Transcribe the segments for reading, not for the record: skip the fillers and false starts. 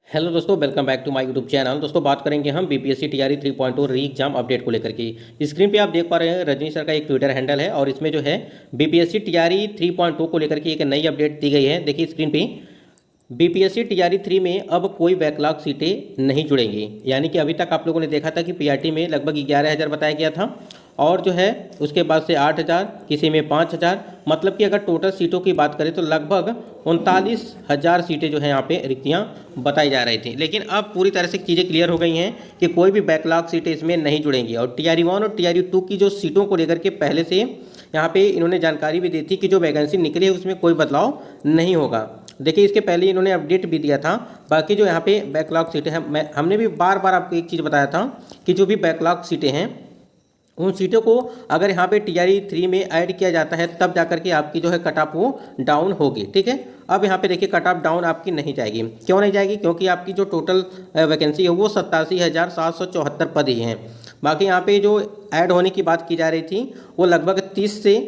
Hello दोस्तों, welcome back to my YouTube channel. दोस्तों बात करेंगे हम बीपीएससी टीआरई 3.0 री एग्जाम अपडेट को लेकर के। स्क्रीन पे आप देख पा रहे हैं रजनी सर का एक ट्विटर हैंडल है और इसमें जो है बीपीएससी टीआरई 3.0 को लेकर के एक नई अपडेट दी गई है। देखिए स्क्रीन पे बीपीएससी टीआरई 3 में अब कोई बैकलॉग सीटें नहीं जुड़ेंगी। यानी कि अभी तक आप लोगों ने देखा था कि पीआरटी में लगभग 11,000 बताया गया था और जो है उसके बाद से 8,000, किसी में 5,000, मतलब कि अगर टोटल सीटों की बात करें तो लगभग 39,000 सीटें जो है यहाँ पे रिक्तियाँ बताई जा रही थी। लेकिन अब पूरी तरह से चीज़ें क्लियर हो गई हैं कि कोई भी बैकलॉग सीटें इसमें नहीं जुड़ेंगी और टीआरई 1 और टीआरई 2 की जो सीटों को लेकर के पहले से यहाँ पे इन्होंने जानकारी भी दी थी कि जो वैकेंसी निकली है उसमें कोई बदलाव नहीं होगा। देखिए इसके पहले इन्होंने अपडेट भी दिया था। बाकी जो यहाँ पे बैकलॉग सीटें हैं, हमने भी बार बार आपको एक चीज़ बताया था कि जो भी बैकलॉग सीटें हैं उन सीटों को अगर यहाँ पे टीआरई 3 में ऐड किया जाता है तब जाकर के आपकी जो है कट ऑफ वो डाउन होगी। ठीक है, अब यहाँ पे देखिए कट ऑफ डाउन आपकी नहीं जाएगी। क्यों नहीं जाएगी? क्योंकि आपकी जो टोटल वैकेंसी है वो 87,774 पद ही हैं। बाकी यहाँ पे जो ऐड होने की बात की जा रही थी वो लगभग 30 से,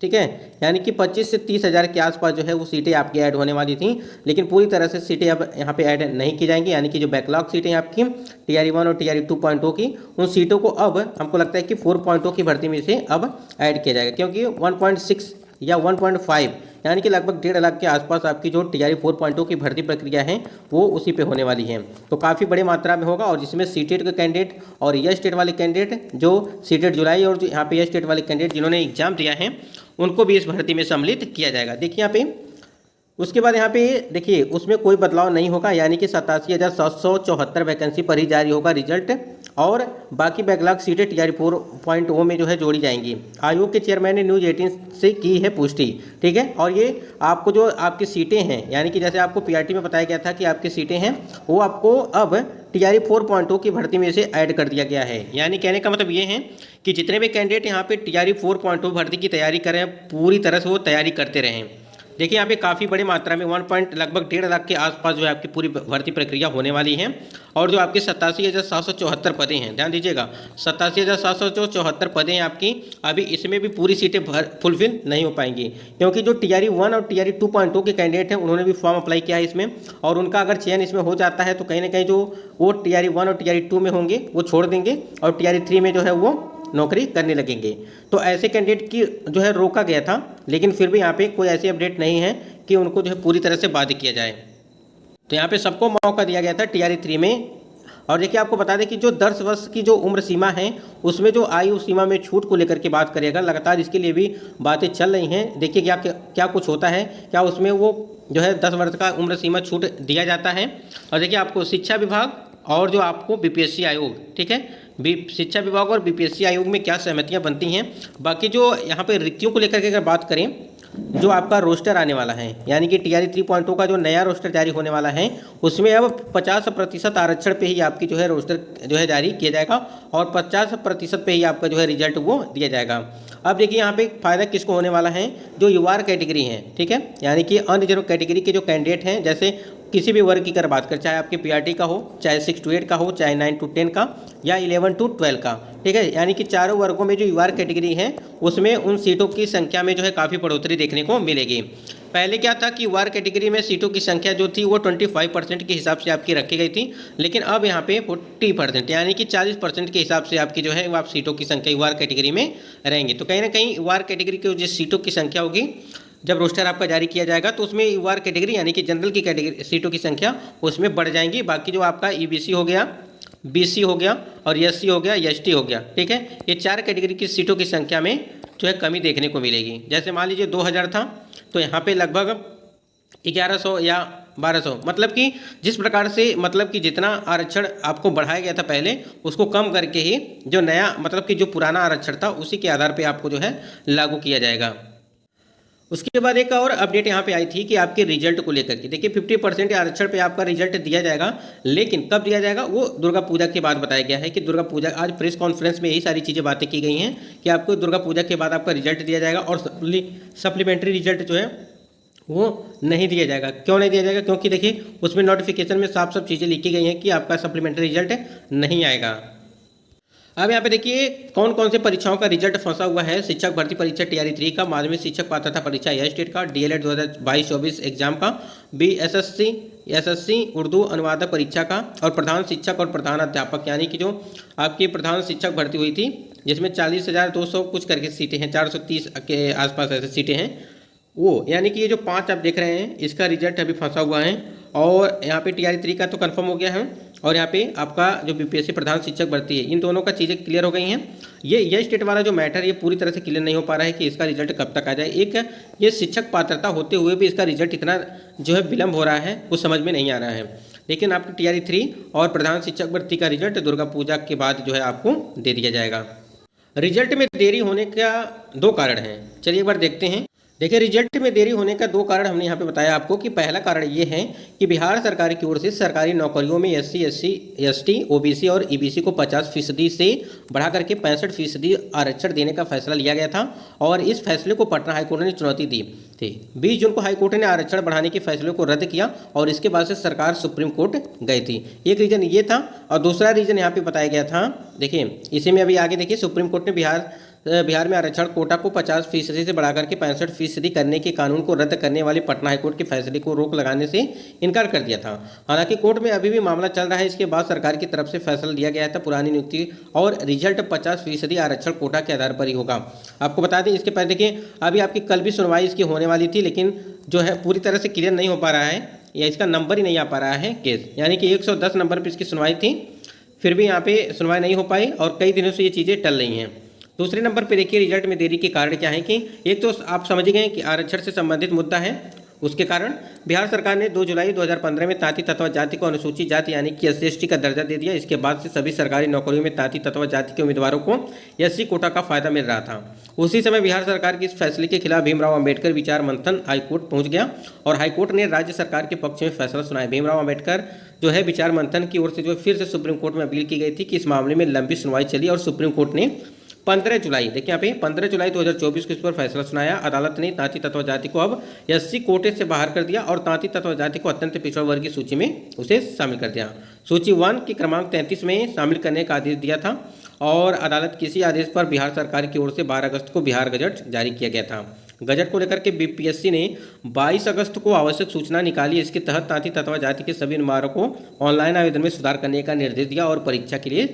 ठीक है, यानी कि 25 से 30,000 के आसपास जो है वो सीटें आपकी ऐड होने वाली थी। लेकिन पूरी तरह से सीटें अब यहाँ पे ऐड नहीं की जाएंगी। यानी कि जो बैकलॉग सीटें आपकी टीआरई 1 और टीआरई 2.0 की, उन सीटों को अब हमको लगता है कि 4.0 की भर्ती में से अब ऐड किया जाएगा। क्योंकि 1.6 या 1.5 यानी कि लगभग 1.5 लाख के आसपास आपकी जो टीआरई 4.0 की भर्ती प्रक्रिया है वो उसी पे होने वाली है। तो काफ़ी बड़ी मात्रा में होगा और जिसमें सीटेट के कैंडिडेट और यस स्टेट वाले कैंडिडेट, जो सीटेट जुलाई और जो यहाँ पे यस स्टेट वाले कैंडिडेट जिन्होंने एग्जाम दिया है उनको भी इस भर्ती में सम्मिलित किया जाएगा। देखिए यहाँ पे उसके बाद यहाँ पे देखिए उसमें कोई बदलाव नहीं होगा। यानी कि 87,774 वैकेंसी पर ही जारी होगा रिजल्ट और बाकी बैकलॉग सीटें टीआरई 4.0 में जो है जोड़ी जाएंगी। आयोग के चेयरमैन ने न्यूज़ 18 से की है पुष्टि। ठीक है, और ये आपको जो आपकी सीटें हैं, यानी कि जैसे आपको पीआरटी में बताया गया था कि आपकी सीटें हैं वो आपको अब टीआरई 4.0 की भर्ती में से ऐड कर दिया गया है। यानी कहने का मतलब ये है कि जितने भी कैंडिडेट यहाँ पे टीआरई 4.0 भर्ती की तैयारी कर रहे हैं पूरी तरह से वो तैयारी करते रहें। देखिए यहाँ पे काफ़ी बड़ी मात्रा में लगभग 1.5 लाख के आसपास जो है आपकी पूरी भर्ती प्रक्रिया होने वाली है। और जो आपकी 87,774 पदें हैं, ध्यान दीजिएगा 87,774 पदें हैं आपकी, अभी इसमें भी पूरी सीटें फुलफिल नहीं हो पाएंगी। क्योंकि जो टीआरई 1 और टीआरई 2.0 के कैंडिडेट हैं उन्होंने भी फॉर्म अप्लाई किया है इसमें, और उनका अगर चयन इसमें हो जाता है तो कहीं ना कहीं जो वो टीआरई 1 और टीआरई 2 में होंगे वो छोड़ देंगे और टीआरई 3 में जो है वो नौकरी करने लगेंगे। तो ऐसे कैंडिडेट की जो है रोका गया था, लेकिन फिर भी यहाँ पे कोई ऐसी अपडेट नहीं है कि उनको जो है पूरी तरह से बाधित किया जाए। तो यहाँ पे सबको मौका दिया गया था टीआरई 3 में। और देखिए आपको बता दें कि जो 10 वर्ष की जो उम्र सीमा है उसमें जो आयु सीमा में छूट को लेकर के बात करेगा, लगातार इसके लिए भी बातें चल रही हैं। देखिए क्या क्या कुछ होता है, क्या उसमें वो जो है 10 वर्ष का उम्र सीमा छूट दिया जाता है। और देखिए आपको शिक्षा विभाग और जो आपको बीपीएससी आयोग, ठीक है, शिक्षा विभाग और बीपीएससी आयोग में क्या सहमतियां बनती हैं। बाकी जो यहाँ पे रिक्तियों को लेकर के अगर बात करें, जो आपका रोस्टर आने वाला है, यानी कि टीआरई 3.0 का जो नया रोस्टर जारी होने वाला है उसमें अब 50% आरक्षण पे ही आपकी जो है रोस्टर जो है जारी किया जाएगा और 50% पे ही आपका जो है रिजल्ट वो दिया जाएगा। अब देखिए यहाँ पे फ़ायदा किसको होने वाला है, जो युवा कैटेगरी हैं, ठीक है, यानी कि अनरिजर्व कैटेगरी के जो कैंडिडेट हैं, जैसे किसी भी वर्ग की अगर बात करें, चाहे आपके पीआरटी का हो, चाहे 6 to 8 का हो, चाहे 9 to 10 का या 11 to 12 का, ठीक है, यानी कि चारों वर्गों में जो युवा कैटेगरी है उसमें उन सीटों की संख्या में जो है काफ़ी बढ़ोतरी देखने को मिलेगी। पहले क्या था कि युवा कैटेगरी में सीटों की संख्या जो थी वो 25% के हिसाब से आपकी रखी गई थी, लेकिन अब यहाँ पे 40% यानी कि 40% के हिसाब से आपकी जो है वो आप सीटों की संख्या युवा कैटेगरी में रहेंगी। तो कहीं ना कहीं युवा कैटेगरी की जो सीटों की संख्या होगी जब रोस्टर आपका जारी किया जाएगा तो उसमें यूआर कैटेगरी यानी कि जनरल की कैटेगरी सीटों की संख्या उसमें बढ़ जाएंगी। बाकी जो आपका ईबीसी हो गया, बीसी हो गया और एससी हो गया, एसटी हो गया, ठीक है, ये 4 कैटेगरी की सीटों की संख्या में जो है कमी देखने को मिलेगी। जैसे मान लीजिए 2000 था तो यहाँ पे लगभग 1100 या 1200, मतलब कि जिस प्रकार से मतलब कि जितना आरक्षण आपको बढ़ाया गया था पहले उसको कम करके ही जो नया मतलब कि जो पुराना आरक्षण था उसी के आधार पर आपको जो है लागू किया जाएगा। उसके बाद एक और अपडेट यहाँ पे आई थी कि आपके रिजल्ट को लेकर के, देखिए 50% आरक्षण पे आपका रिजल्ट दिया जाएगा, लेकिन कब दिया जाएगा वो दुर्गा पूजा के बाद बताया गया है कि दुर्गा पूजा, आज प्रेस कॉन्फ्रेंस में यही सारी चीज़ें बातें की गई हैं कि आपको दुर्गा पूजा के बाद आपका रिजल्ट दिया जाएगा और सप्लीमेंट्री रिजल्ट जो है वो नहीं दिया जाएगा। क्यों नहीं दिया जाएगा? क्योंकि देखिए उसमें नोटिफिकेशन में साफ साफ चीज़ें लिखी गई हैं कि आपका सप्लीमेंट्री रिजल्ट नहीं आएगा। अब यहाँ पे देखिए कौन कौन से परीक्षाओं का रिजल्ट फंसा हुआ है। शिक्षक भर्ती परीक्षा टीआरई 3 का, माध्यमिक शिक्षक पात्रता परीक्षा या स्टेट का, डीएलएड 2022-24 एग्जाम का, बीएसएससी एसएससी उर्दू अनुवादक परीक्षा का, और प्रधान शिक्षक और प्रधान अध्यापक यानी कि जो आपकी प्रधान शिक्षक भर्ती हुई थी जिसमें 40,200 कुछ करके सीटें हैं, 430 के आसपास ऐसे सीटें हैं, वो यानी कि ये जो 5 आप देख रहे हैं इसका रिजल्ट अभी फंसा हुआ है। और यहाँ पे टीआरई 3 का तो कंफर्म हो गया है, और यहाँ पे आपका जो बीपीएससी प्रधान शिक्षक भर्ती है इन दोनों का चीज़ें क्लियर हो गई हैं। ये स्टेट वाला जो मैटर ये पूरी तरह से क्लियर नहीं हो पा रहा है कि इसका रिजल्ट कब तक आ जाए। एक ये शिक्षक पात्रता होते हुए भी इसका रिजल्ट इतना जो है विलम्ब हो रहा है कुछ समझ में नहीं आ रहा है। लेकिन आपकी टीआरई 3 और प्रधान शिक्षक भर्ती का रिजल्ट दुर्गा पूजा के बाद जो है आपको दे दिया जाएगा। रिजल्ट में देरी होने का 2 कारण हैं, चलिए एक बार देखते हैं। देखिए रिजल्ट में देरी होने का 2 कारण हमने यहाँ पे बताया आपको कि पहला कारण ये है कि बिहार सरकार की ओर से सरकारी नौकरियों में एससी, एसटी, ओबीसी और ईबीसी को 50% से बढ़ा करके 65% आरक्षण देने का फैसला लिया गया था, और इस फैसले को पटना हाईकोर्ट ने चुनौती दी थी। 20 जून को हाईकोर्ट ने आरक्षण बढ़ाने के फैसले को रद्द किया और इसके बाद से सरकार सुप्रीम कोर्ट गई थी। एक रीजन ये था, और दूसरा रीजन यहाँ पे बताया गया था। देखिए इसी में अभी आगे देखिए सुप्रीम कोर्ट ने बिहार में आरक्षण कोटा को 50% से बढ़ाकर के 65% करने के कानून को रद्द करने वाले पटना हाईकोर्ट के फैसले को रोक लगाने से इनकार कर दिया था। हालांकि कोर्ट में अभी भी मामला चल रहा है। इसके बाद सरकार की तरफ से फैसला दिया गया था पुरानी नियुक्ति और रिजल्ट 50% आरक्षण कोटा के आधार पर ही होगा। आपको बता दें इसके पहले देखिए अभी आपकी कल भी सुनवाई इसकी होने वाली थी, लेकिन जो है पूरी तरह से क्लियर नहीं हो पा रहा है या इसका नंबर ही नहीं आ पा रहा है केस, यानी कि 110 नंबर पर इसकी सुनवाई थी, फिर भी यहाँ पे सुनवाई नहीं हो पाई और कई दिनों से ये चीज़ें टल रही हैं। दूसरे नंबर पे देखिए रिजल्ट में देरी के कारण क्या है कि एक तो आप समझ गए कि आरक्षण से संबंधित मुद्दा है, उसके कारण बिहार सरकार ने 2 जुलाई 2015 में तांती तत्व जाति को अनुसूचित जाति यानी कि SC/ST का दर्जा दे दिया। इसके बाद से सभी सरकारी नौकरियों में तांती तत्व जाति के उम्मीदवारों को SC कोटा का फायदा मिल रहा था। उसी समय बिहार सरकार के इस फैसले के खिलाफ भीमराव अंबेडकर विचार मंथन हाईकोर्ट पहुंच गया और हाईकोर्ट ने राज्य सरकार के पक्ष में फैसला सुनाया। भीमराव अंबेडकर जो है विचार मंथन की ओर से जो फिर से सुप्रीम कोर्ट में अपील की गई थी कि इस मामले में लंबी सुनवाई चली और सुप्रीम कोर्ट ने 15 जुलाई देखिए यहाँ पे 15 जुलाई 2024 को इस पर फैसला सुनाया। अदालत ने तांती तत्व जाति को अब SC कोटे से बाहर कर दिया और तांती तत्व जाति को अत्यंत पिछड़ा वर्ग की सूची में उसे शामिल कर दिया। सूची 1 की क्रमांक 33 में शामिल करने का आदेश दिया था और अदालत किसी आदेश पर बिहार सरकार की ओर से 12 अगस्त को बिहार गजट जारी किया गया था। गजट को लेकर के बीपीएससी ने 22 अगस्त को आवश्यक सूचना निकाली। इसके तहत तांती तत्व जाति के सभी उम्मीदवारों को ऑनलाइन आवेदन में सुधार करने का निर्देश दिया और परीक्षा के लिए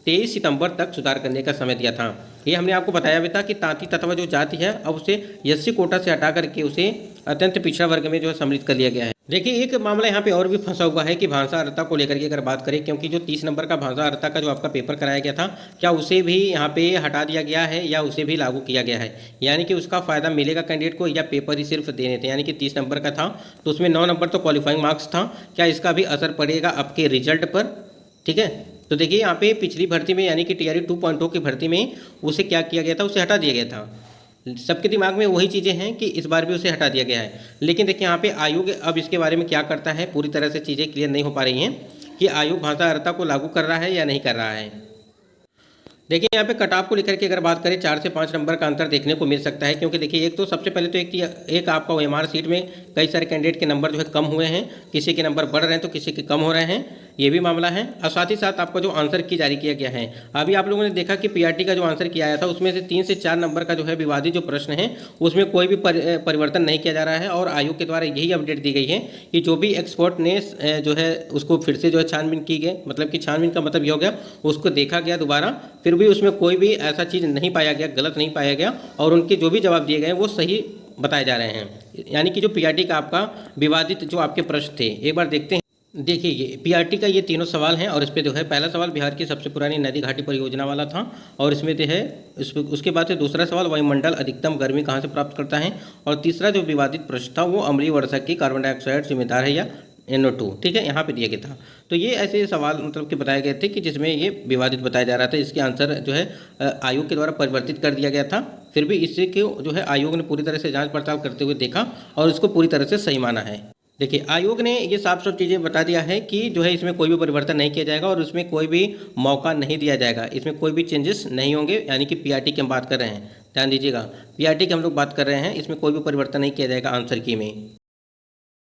23 सितंबर तक सुधार करने का समय दिया था। ये हमने आपको बताया भी था कि तांती तत्व जो जाति है अब उसे SC कोटा से हटा करके उसे अत्यंत पिछड़ा वर्ग में जो है सम्मिलित कर लिया गया है। देखिए एक मामला यहाँ पे और भी फंसा हुआ है कि भाषा अर्हता को लेकर के अगर बात करें, क्योंकि जो 30 नंबर का भाषा अर्हता का जो आपका पेपर कराया गया था क्या उसे भी यहाँ पे हटा दिया गया है या उसे भी लागू किया गया है, यानी कि उसका फायदा मिलेगा कैंडिडेट को या पेपर ही सिर्फ देने थे। यानी कि 30 नंबर का था तो उसमें 9 नंबर तो क्वालिफाइंग मार्क्स था, क्या इसका भी असर पड़ेगा आपके रिजल्ट पर? ठीक है, तो देखिए यहाँ पे पिछली भर्ती में यानी कि टीआरई 2.0 की भर्ती में उसे क्या किया गया था, उसे हटा दिया गया था। सबके दिमाग में वही चीज़ें हैं कि इस बार भी उसे हटा दिया गया है। लेकिन देखिए यहाँ पे आयोग अब इसके बारे में क्या करता है, पूरी तरह से चीज़ें क्लियर नहीं हो पा रही हैं कि आयोग भाषा अर्हता को लागू कर रहा है या नहीं कर रहा है। देखिए यहाँ पे कट ऑफ को लेकर के अगर बात करें 4 से 5 नंबर का अंतर देखने को मिल सकता है, क्योंकि देखिए एक तो सबसे पहले तो एक आपका OMR सीट में कई सारे कैंडिडेट के नंबर जो है कम हुए हैं, किसी के नंबर बढ़ रहे हैं तो किसी के कम हो रहे हैं, ये भी मामला है। और साथ ही साथ आपका जो आंसर की जारी किया गया है, अभी आप लोगों ने देखा कि PRT का जो आंसर किया आया था उसमें से 3 से 4 नंबर का जो है विवादित जो प्रश्न है उसमें कोई भी परिवर्तन नहीं किया जा रहा है और आयोग के द्वारा यही अपडेट दी गई है कि जो भी एक्सपर्ट ने जो है उसको फिर से जो है छानबीन की गई, मतलब कि छानबीन का मतलब ये हो गया उसको देखा गया दोबारा, फिर भी उसमें कोई भी ऐसा चीज़ नहीं पाया गया, गलत नहीं पाया गया और उनके जो भी जवाब दिए गए वो सही बताए जा रहे हैं। यानी कि जो PRT का आपका विवादित जो आपके प्रश्न थे, एक बार देखते हैं। देखिए ये PRT का ये तीनों सवाल हैं और इस पर जो है पहला सवाल बिहार की सबसे पुरानी नदी घाटी परियोजना वाला था और इसमें जो है उसके बाद से दूसरा सवाल वायुमंडल अधिकतम गर्मी कहाँ से प्राप्त करता है और तीसरा जो विवादित प्रश्न था वो अम्लीय वर्षा की कार्बन डाइऑक्साइड जिम्मेदार है या NO2, ठीक है, यहाँ पे दिया गया था। तो ये ऐसे सवाल मतलब कि बताए गए थे कि जिसमें ये विवादित बताया जा रहा था, इसके आंसर जो है आयोग के द्वारा परिवर्तित कर दिया गया था। फिर भी इससे को जो है आयोग ने पूरी तरह से जांच पड़ताल करते हुए देखा और इसको पूरी तरह से सही माना है। देखिए आयोग ने ये साफ साफ चीज़ें बता दिया है कि जो है इसमें कोई भी परिवर्तन नहीं किया जाएगा और उसमें कोई भी मौका नहीं दिया जाएगा, इसमें कोई भी चेंजेस नहीं होंगे। यानी कि PRT की हम बात कर रहे हैं, ध्यान दीजिएगा, PRT की हम लोग बात कर रहे हैं, इसमें कोई भी परिवर्तन नहीं किया जाएगा आंसर की में।